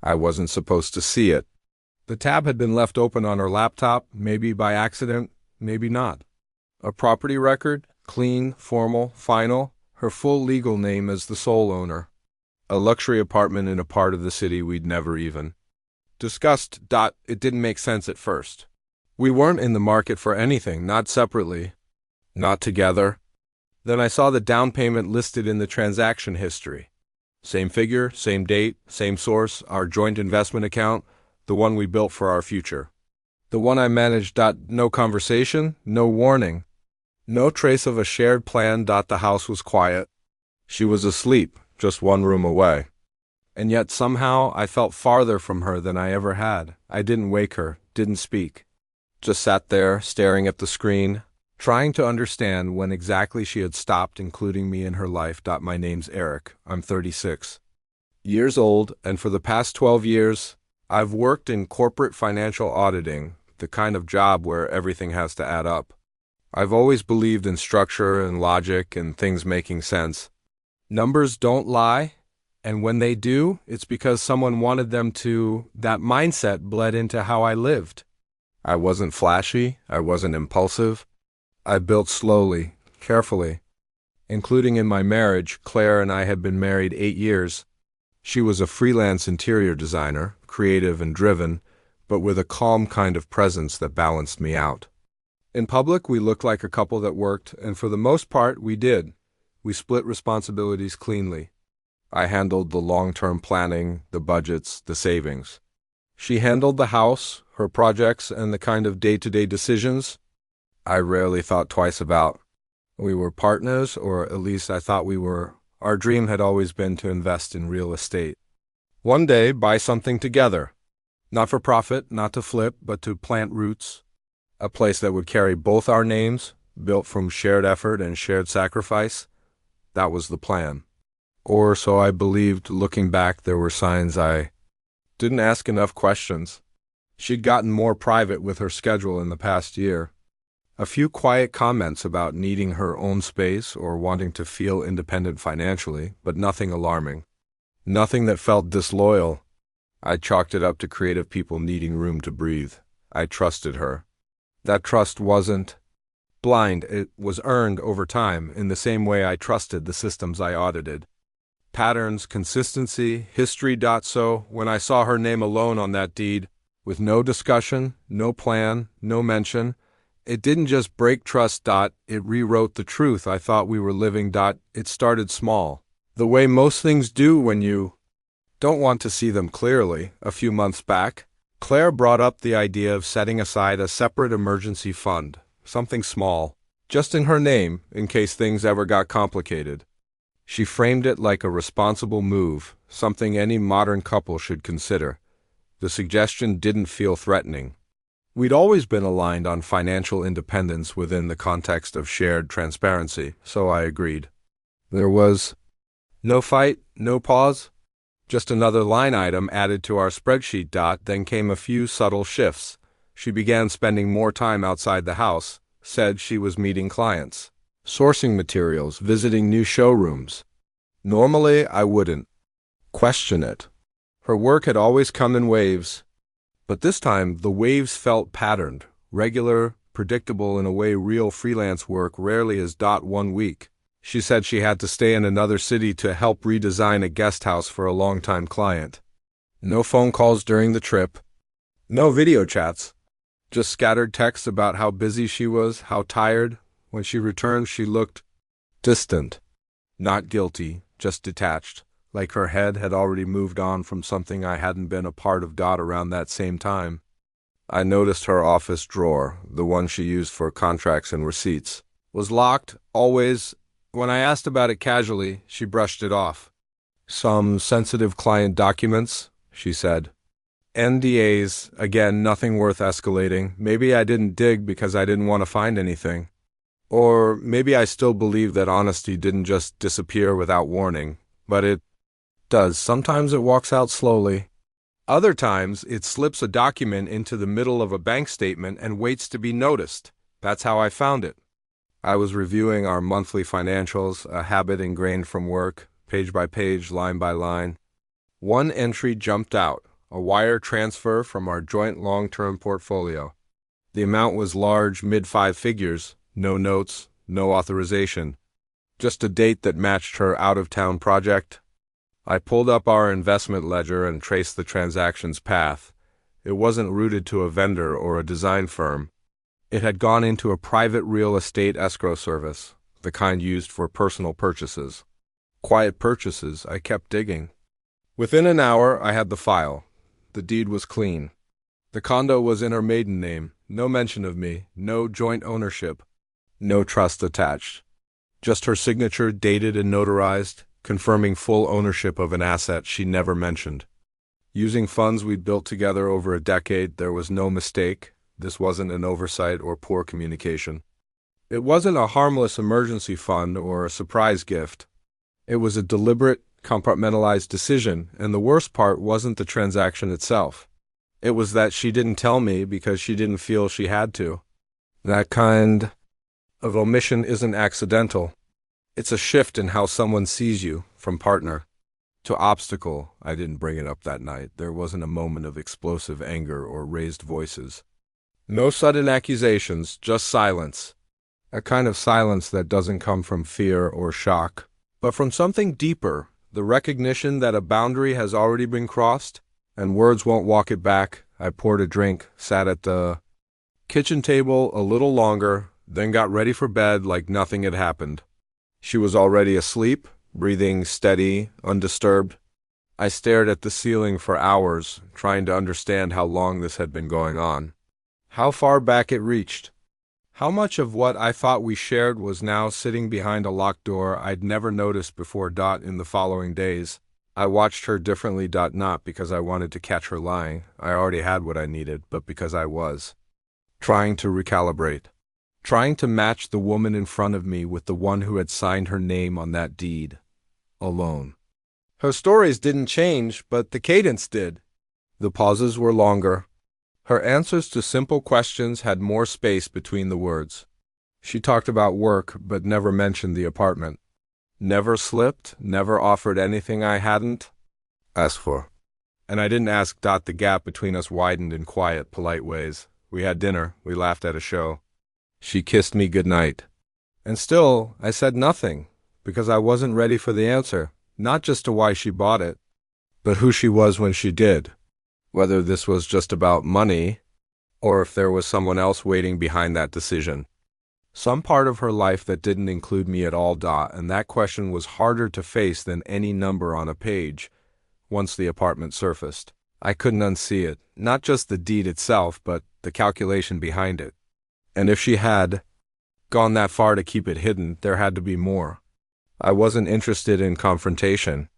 I wasn't supposed to see it. The tab had been left open on her laptop, maybe by accident, maybe not. A property record, clean, formal, final, her full legal name as the sole owner. A luxury apartment in a part of the city we'd never even discussed. It didn't make sense at first. We weren't in the market for anything, not separately, not together. Then I saw the down payment listed in the transaction history. Same figure, same date, same source, our joint investment account, the one we built for our future. The one I managed. No conversation, no warning. No trace of a shared plan. The house was quiet. She was asleep, just one room away. And yet somehow I felt farther from her than I ever had. I didn't wake her, didn't speak. Just sat there, staring at the screen, trying to understand when exactly she had stopped including me in her life. My name's Eric. I'm 36 years old, and for the past 12 years, I've worked in corporate financial auditing, the kind of job where everything has to add up. I've always believed in structure and logic and things making sense. Numbers don't lie, and when they do, it's because someone wanted them to. That mindset bled into how I lived. I wasn't flashy, I wasn't impulsive. I built slowly, carefully. Including in my marriage, Claire and I had been married 8 years. She was a freelance interior designer, creative and driven, but with a calm kind of presence that balanced me out. In public, we looked like a couple that worked, and for the most part, we did. We split responsibilities cleanly. I handled the long-term planning, the budgets, the savings. She handled the house, her projects, and the kind of day-to-day decisions I rarely thought twice about. We were partners, or at least I thought we were. Our dream had always been to invest in real estate. One day, buy something together. Not for profit, not to flip, but to plant roots. A place that would carry both our names, built from shared effort and shared sacrifice. That was the plan. Or so I believed. Looking back, there were signs I didn't ask enough questions. She'd gotten more private with her schedule in the past year. A few quiet comments about needing her own space or wanting to feel independent financially, but nothing alarming. Nothing that felt disloyal. I chalked it up to creative people needing room to breathe. I trusted her. That trust wasn't blind. It was earned over time in the same way I trusted the systems I audited. Patterns, consistency, history. So when I saw her name alone on that deed, with no discussion, no plan, no mention, it didn't just break trust. It rewrote the truth I thought we were living. It started small, the way most things do when you don't want to see them clearly. A few months back, Claire brought up the idea of setting aside a separate emergency fund, something small, just in her name, in case things ever got complicated. She framed it like a responsible move, something any modern couple should consider. The suggestion didn't feel threatening. We'd always been aligned on financial independence within the context of shared transparency, so I agreed. There was no fight, no pause, just another line item added to our spreadsheet. Then came a few subtle shifts. She began spending more time outside the house, said she was meeting clients, sourcing materials, visiting new showrooms. Normally, I wouldn't question it. Her work had always come in waves. But this time, the waves felt patterned, regular, predictable in a way real freelance work rarely is. 1 week. She said she had to stay in another city to help redesign a guest house for a longtime client. No phone calls during the trip. No video chats. Just scattered texts about how busy she was, how tired. When she returned, she looked distant. Not guilty, just detached. Like her head had already moved on from something I hadn't been a part of. Around that same time, I noticed her office drawer, the one she used for contracts and receipts, was locked, always. When I asked about it casually, she brushed it off. Some sensitive client documents, she said. NDAs, again, nothing worth escalating. Maybe I didn't dig because I didn't want to find anything. Or maybe I still believe that honesty didn't just disappear without warning, but it does. Sometimes it walks out slowly. Other times, it slips a document into the middle of a bank statement and waits to be noticed. That's how I found it. I was reviewing our monthly financials, a habit ingrained from work, page by page, line by line. One entry jumped out, a wire transfer from our joint long-term portfolio. The amount was large, mid-five figures, no notes, no authorization, just a date that matched her out-of-town project. I pulled up our investment ledger and traced the transaction's path. It wasn't routed to a vendor or a design firm. It had gone into a private real estate escrow service, the kind used for personal purchases. Quiet purchases, I kept digging. Within an hour, I had the file. The deed was clean. The condo was in her maiden name, no mention of me, no joint ownership, no trust attached. Just her signature, dated and notarized, confirming full ownership of an asset she never mentioned. Using funds we'd built together over a decade, there was no mistake. This wasn't an oversight or poor communication. It wasn't a harmless emergency fund or a surprise gift. It was a deliberate, compartmentalized decision, and the worst part wasn't the transaction itself. It was that she didn't tell me because she didn't feel she had to. That kind of omission isn't accidental. It's a shift in how someone sees you, from partner to obstacle. I didn't bring it up that night. There wasn't a moment of explosive anger or raised voices. No sudden accusations, just silence. A kind of silence that doesn't come from fear or shock, but from something deeper, the recognition that a boundary has already been crossed, and words won't walk it back. I poured a drink, sat at the kitchen table a little longer, then got ready for bed like nothing had happened. She was already asleep, breathing steady, undisturbed. I stared at the ceiling for hours, trying to understand how long this had been going on. How far back it reached. How much of what I thought we shared was now sitting behind a locked door I'd never noticed before. In the following days, I watched her differently. Not because I wanted to catch her lying. I already had what I needed, but because I was trying to recalibrate. Trying to match the woman in front of me with the one who had signed her name on that deed. Alone. Her stories didn't change, but the cadence did. The pauses were longer. Her answers to simple questions had more space between the words. She talked about work, but never mentioned the apartment. Never slipped, never offered anything I hadn't asked for. And I didn't ask. The gap between us widened in quiet, polite ways. We had dinner, we laughed at a show. She kissed me goodnight. And still, I said nothing, because I wasn't ready for the answer, not just to why she bought it, but who she was when she did. Whether this was just about money, or if there was someone else waiting behind that decision. Some part of her life that didn't include me at all. And that question was harder to face than any number on a page. Once the apartment surfaced, I couldn't unsee it, not just the deed itself, but the calculation behind it. And if she had gone that far to keep it hidden, there had to be more. I wasn't interested in confrontation.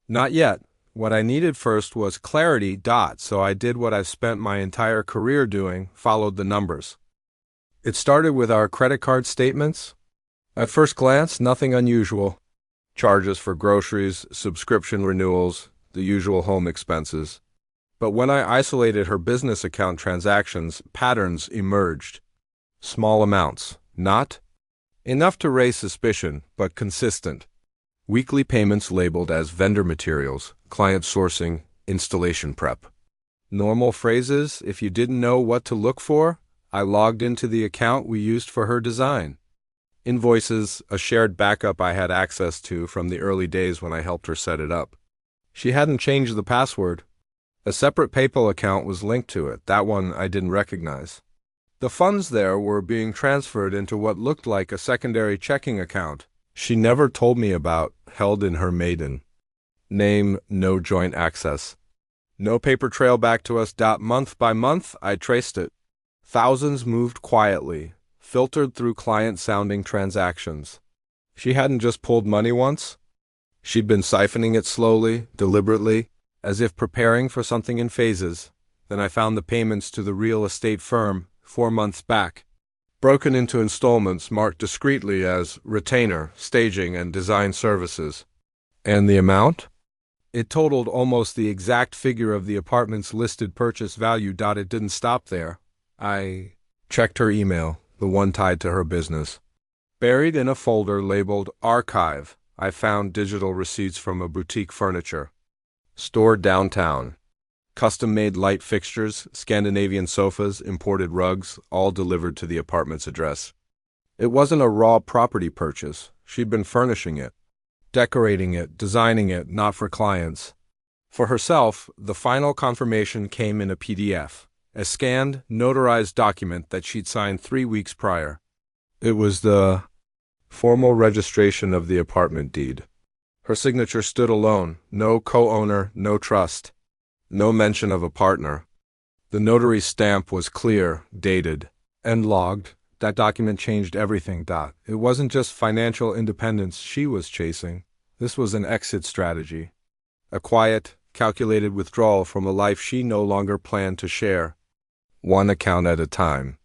Not yet. What I needed first was clarity. So I did what I've spent my entire career doing, followed the numbers. It started with our credit card statements. At first glance, nothing unusual. Charges for groceries, subscription renewals, the usual home expenses. But when I isolated her business account transactions, patterns emerged. Small amounts, not enough to raise suspicion, but consistent. Weekly payments labeled as vendor materials, client sourcing, installation prep. Normal phrases. If you didn't know what to look for, I logged into the account we used for her design. Invoices, a shared backup I had access to from the early days when I helped her set it up. She hadn't changed the password. A separate PayPal account was linked to it. That one I didn't recognize. The funds there were being transferred into what looked like a secondary checking account she never told me about, held in her maiden name. No joint access. No paper trail back to us. Month by month, I traced it. Thousands moved quietly, filtered through client-sounding transactions. She hadn't just pulled money once. She'd been siphoning it slowly, deliberately, as if preparing for something in phases. Then I found the payments to the real estate firm 4 months back, broken into installments marked discreetly as retainer, staging, and design services. And the amount? It totaled almost the exact figure of the apartment's listed purchase value. It didn't stop there. I checked her email, the one tied to her business. Buried in a folder labeled Archive, I found digital receipts from a boutique furniture store downtown. Custom-made light fixtures, Scandinavian sofas, imported rugs, all delivered to the apartment's address. It wasn't a raw property purchase. She'd been furnishing it, decorating it, designing it, not for clients. For herself, the final confirmation came in a PDF, a scanned, notarized document that she'd signed 3 weeks prior. It was the formal registration of the apartment deed. Her signature stood alone, no co-owner, no trust, no mention of a partner. The notary's stamp was clear, dated, and logged. That document changed everything. It wasn't just financial independence she was chasing. This was an exit strategy. A quiet, calculated withdrawal from a life she no longer planned to share. One account at a time.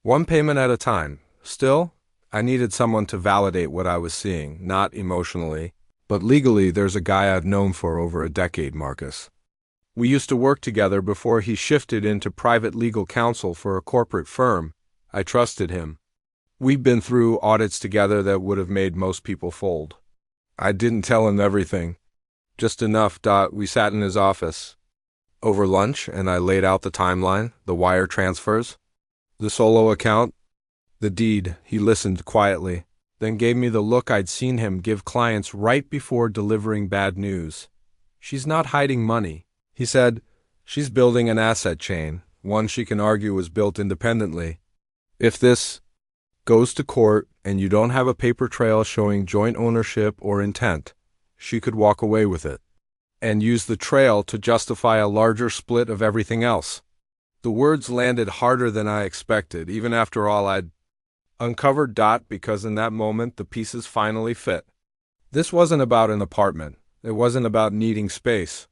One payment at a time. Still, I needed someone to validate what I was seeing, not emotionally, but legally. There's a guy I've known for over a decade, Marcus. We used to work together before he shifted into private legal counsel for a corporate firm. I trusted him. We'd been through audits together that would have made most people fold. I didn't tell him everything. Just enough. We sat in his office over lunch and I laid out the timeline, the wire transfers, the solo account, the deed. He listened quietly, then gave me the look I'd seen him give clients right before delivering bad news. She's not hiding money, he said. She's building an asset chain, one she can argue was built independently. If this goes to court and you don't have a paper trail showing joint ownership or intent, she could walk away with it and use the trail to justify a larger split of everything else. The words landed harder than I expected, even after all I'd uncovered. Because in that moment the pieces finally fit. This wasn't about an apartment. It wasn't about needing space.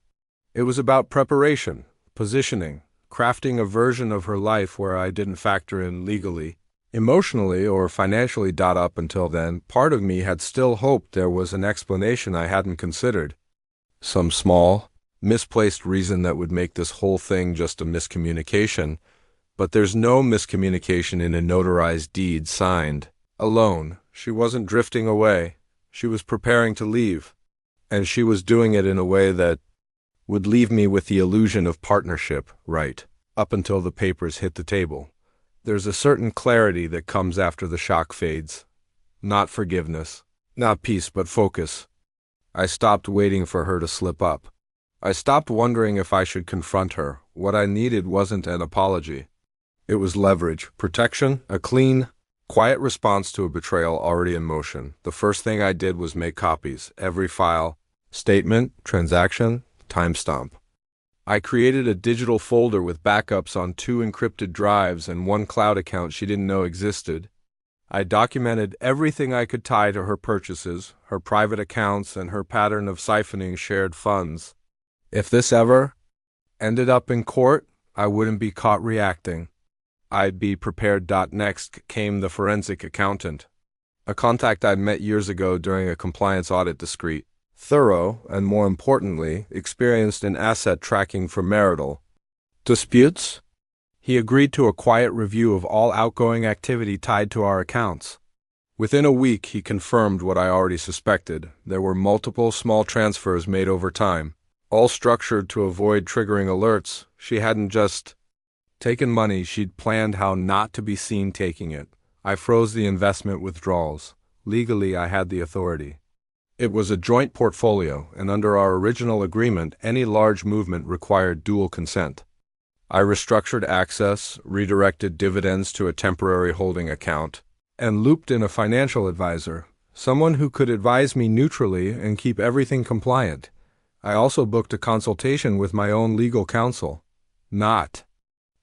It was about preparation, positioning, crafting a version of her life where I didn't factor in legally, emotionally, or financially. Up until then, part of me had still hoped there was an explanation I hadn't considered. Some small, misplaced reason that would make this whole thing just a miscommunication. But there's no miscommunication in a notarized deed signed. Alone, she wasn't drifting away. She was preparing to leave. And she was doing it in a way that would leave me with the illusion of partnership, right, up until the papers hit the table. There's a certain clarity that comes after the shock fades. Not forgiveness, not peace, but focus. I stopped waiting for her to slip up. I stopped wondering if I should confront her. What I needed wasn't an apology. It was leverage, protection, a clean, quiet response to a betrayal already in motion. The first thing I did was make copies, every file, statement, transaction, timestamp. I created a digital folder with backups on 2 encrypted drives and 1 cloud account she didn't know existed. I documented everything I could tie to her purchases, her private accounts, and her pattern of siphoning shared funds. If this ever ended up in court, I wouldn't be caught reacting. I'd be prepared. Next came the forensic accountant, a contact I'd met years ago during a compliance audit. Discreet, thorough, and more importantly, experienced in asset tracking for marital disputes. He agreed to a quiet review of all outgoing activity tied to our accounts. Within a week, he confirmed what I already suspected. There were multiple small transfers made over time, all structured to avoid triggering alerts. She hadn't just taken money, she'd planned how not to be seen taking it. I froze the investment withdrawals. Legally, I had the authority. It was a joint portfolio, and under our original agreement, any large movement required dual consent. I restructured access, redirected dividends to a temporary holding account, and looped in a financial advisor, someone who could advise me neutrally and keep everything compliant. I also booked a consultation with my own legal counsel. Not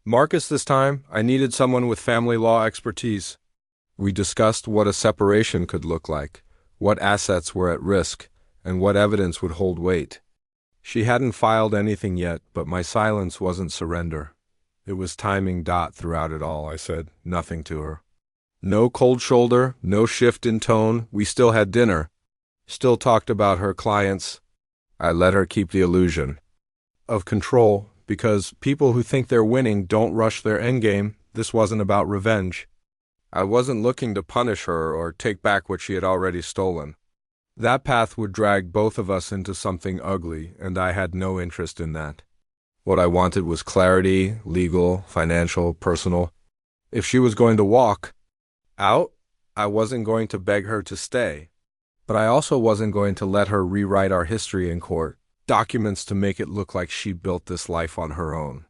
Marcus this time. I needed someone with family law expertise. We discussed what a separation could look like, what assets were at risk, and what evidence would hold weight. She hadn't filed anything yet, but my silence wasn't surrender. It was timing. Throughout it all, I said nothing to her. No cold shoulder, no shift in tone. We still had dinner, still talked about her clients. I let her keep the illusion of control, because people who think they're winning don't rush their endgame. This wasn't about revenge. I wasn't looking to punish her or take back what she had already stolen. That path would drag both of us into something ugly, and I had no interest in that. What I wanted was clarity, legal, financial, personal. If she was going to walk out, I wasn't going to beg her to stay. But I also wasn't going to let her rewrite our history in court, documents to make it look like she built this life on her own.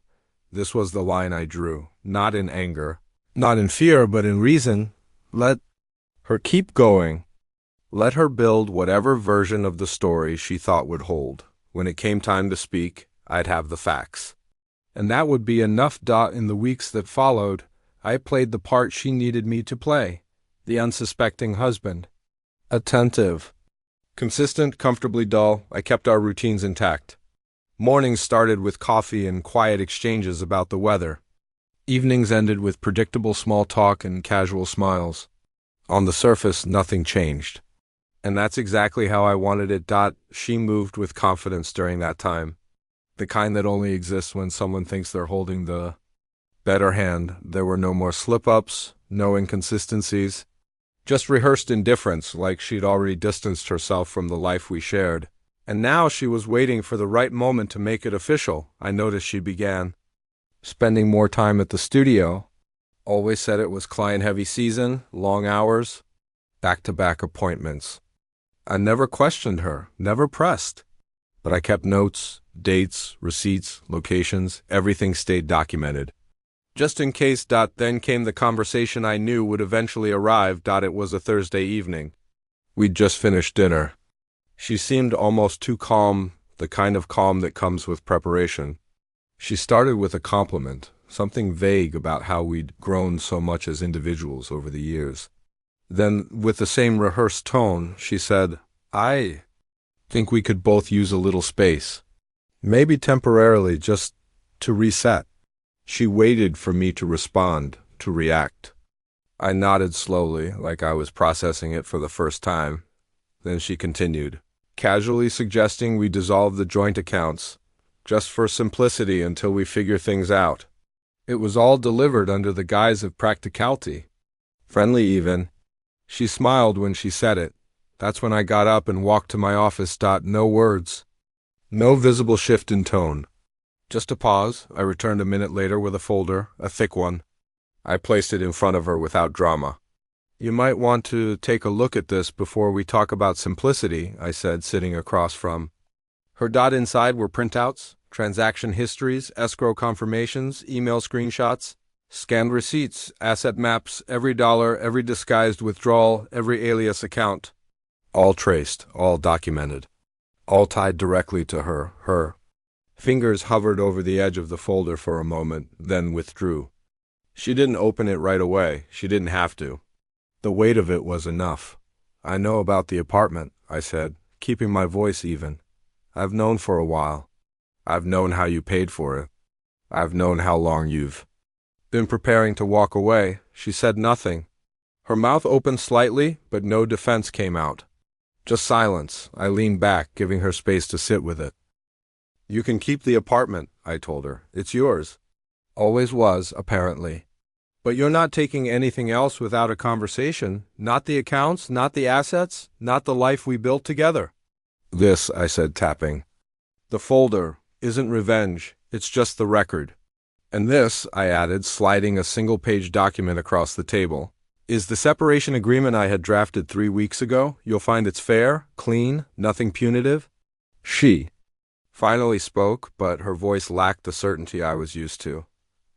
This was the line I drew, not in anger, not in fear, but in reason. Let her keep going. Let her build whatever version of the story she thought would hold. When it came time to speak, I'd have the facts. And that would be enough. In the weeks that followed, I played the part she needed me to play, the unsuspecting husband. Attentive. Consistent, comfortably dull, I kept our routines intact. Mornings started with coffee and quiet exchanges about the weather. Evenings ended with predictable small talk and casual smiles. On the surface, nothing changed. And that's exactly how I wanted it. She moved with confidence during that time. The kind that only exists when someone thinks they're holding the better hand. There were no more slip-ups, no inconsistencies. Just rehearsed indifference, like she'd already distanced herself from the life we shared. And now she was waiting for the right moment to make it official. I noticed she began spending more time at the studio. Always said it was client-heavy season, long hours, back-to-back appointments. I never questioned her, never pressed. But I kept notes, dates, receipts, locations, everything stayed documented. Just in case. Then came the conversation I knew would eventually arrive. It was a Thursday evening. We'd just finished dinner. She seemed almost too calm, the kind of calm that comes with preparation. She started with a compliment, something vague about how we'd grown so much as individuals over the years. Then, with the same rehearsed tone, she said, "I think we could both use a little space. Maybe temporarily, just to reset." She waited for me to respond, to react. I nodded slowly, like I was processing it for the first time. Then she continued, casually suggesting we dissolve the joint accounts, just for simplicity until we figure things out. It was all delivered under the guise of practicality. Friendly even. She smiled when she said it. That's when I got up and walked to my office. No words. No visible shift in tone. Just a pause. I returned a minute later with a folder, a thick one. I placed it in front of her without drama. "You might want to take a look at this before we talk about simplicity," I said, sitting across from her. Inside were printouts, transaction histories, escrow confirmations, email screenshots, scanned receipts, asset maps, every dollar, every disguised withdrawal, every alias account. All traced, all documented, all tied directly to her. Fingers hovered over the edge of the folder for a moment, then withdrew. She didn't open it right away. She didn't have to. The weight of it was enough. "I know about the apartment," I said, keeping my voice even. "I've known for a while. I've known how you paid for it. I've known how long you've been preparing to walk away." She said nothing. Her mouth opened slightly, but no defense came out. Just silence. I leaned back, giving her space to sit with it. "You can keep the apartment," I told her. "It's yours." Always was, apparently. "But you're not taking anything else without a conversation. Not the accounts, not the assets, not the life we built together." "This," I said, tapping. "The folder isn't revenge. It's just the record. And this," I added, sliding a single-page document across the table, "is the separation agreement I had drafted 3 weeks ago. You'll find it's fair, clean, nothing punitive." She finally spoke, but her voice lacked the certainty I was used to.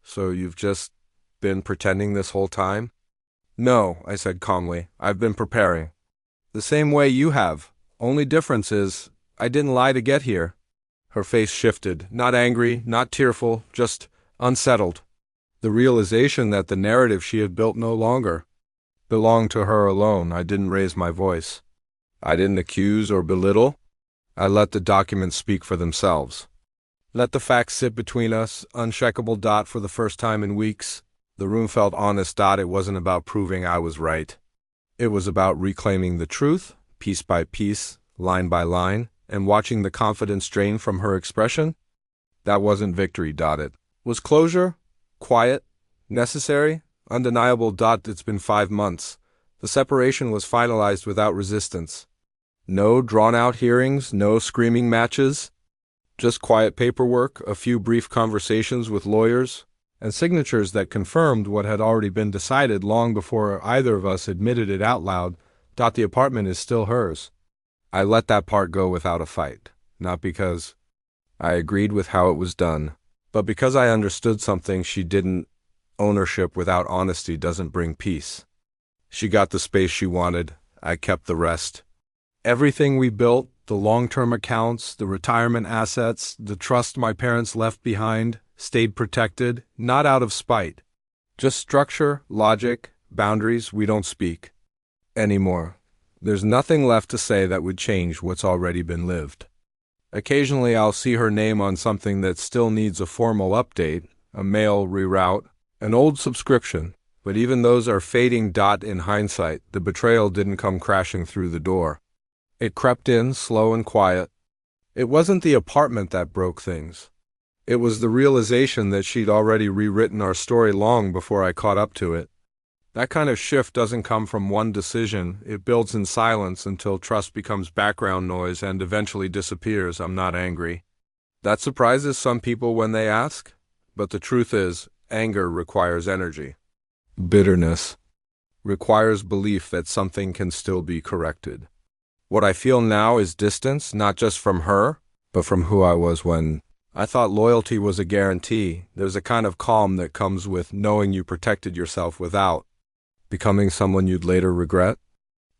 "So you've just been pretending this whole time?" "No," I said calmly. "I've been preparing. The same way you have. Only difference is, I didn't lie to get here." Her face shifted, not angry, not tearful, just unsettled. The realization that the narrative she had built no longer belonged to her alone. I didn't raise my voice. I didn't accuse or belittle. I let the documents speak for themselves. Let the facts sit between us, uncheckable. For the first time in weeks, the room felt honest. It wasn't about proving I was right. It was about reclaiming the truth, piece by piece, line by line, and watching the confidence drain from her expression. That wasn't victory. It was closure, quiet, necessary, undeniable. It's been 5 months. The separation was finalized without resistance. No drawn-out hearings, no screaming matches. Just quiet paperwork, a few brief conversations with lawyers, and signatures that confirmed what had already been decided long before either of us admitted it out loud. The apartment is still hers. I let that part go without a fight, not because I agreed with how it was done, but because I understood something she didn't. Ownership without honesty doesn't bring peace. She got the space she wanted. I kept the rest. Everything we built, the long-term accounts, the retirement assets, the trust my parents left behind, stayed protected, not out of spite. Just structure, logic, boundaries we don't speak anymore. There's nothing left to say that would change what's already been lived. Occasionally I'll see her name on something that still needs a formal update, a mail reroute, an old subscription, but even those are fading. In hindsight, the betrayal didn't come crashing through the door. It crept in, slow and quiet. It wasn't the apartment that broke things. It was the realization that she'd already rewritten our story long before I caught up to it. That kind of shift doesn't come from one decision. It builds in silence until trust becomes background noise and eventually disappears. I'm not angry. That surprises some people when they ask, but the truth is, anger requires energy. Bitterness requires belief that something can still be corrected. What I feel now is distance, not just from her, but from who I was when I thought loyalty was a guarantee. There's a kind of calm that comes with knowing you protected yourself without becoming someone you'd later regret.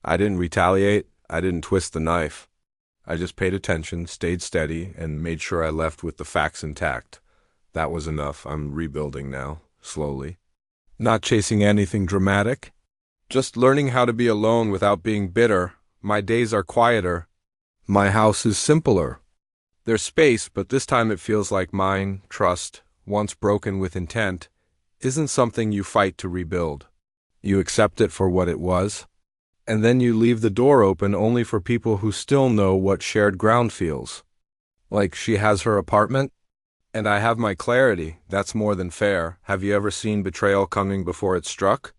I didn't retaliate. I didn't twist the knife. I just paid attention, stayed steady, and made sure I left with the facts intact. That was enough. I'm rebuilding now, slowly. Not chasing anything dramatic. Just learning how to be alone without being bitter. My days are quieter. My house is simpler. There's space, but this time it feels like mine. Trust, once broken with intent, isn't something you fight to rebuild. You accept it for what it was, and then you leave the door open only for people who still know what shared ground feels. Like she has her apartment, and I have my clarity. That's more than fair. Have you ever seen betrayal coming before it struck?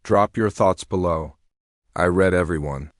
Drop your thoughts below. I read everyone.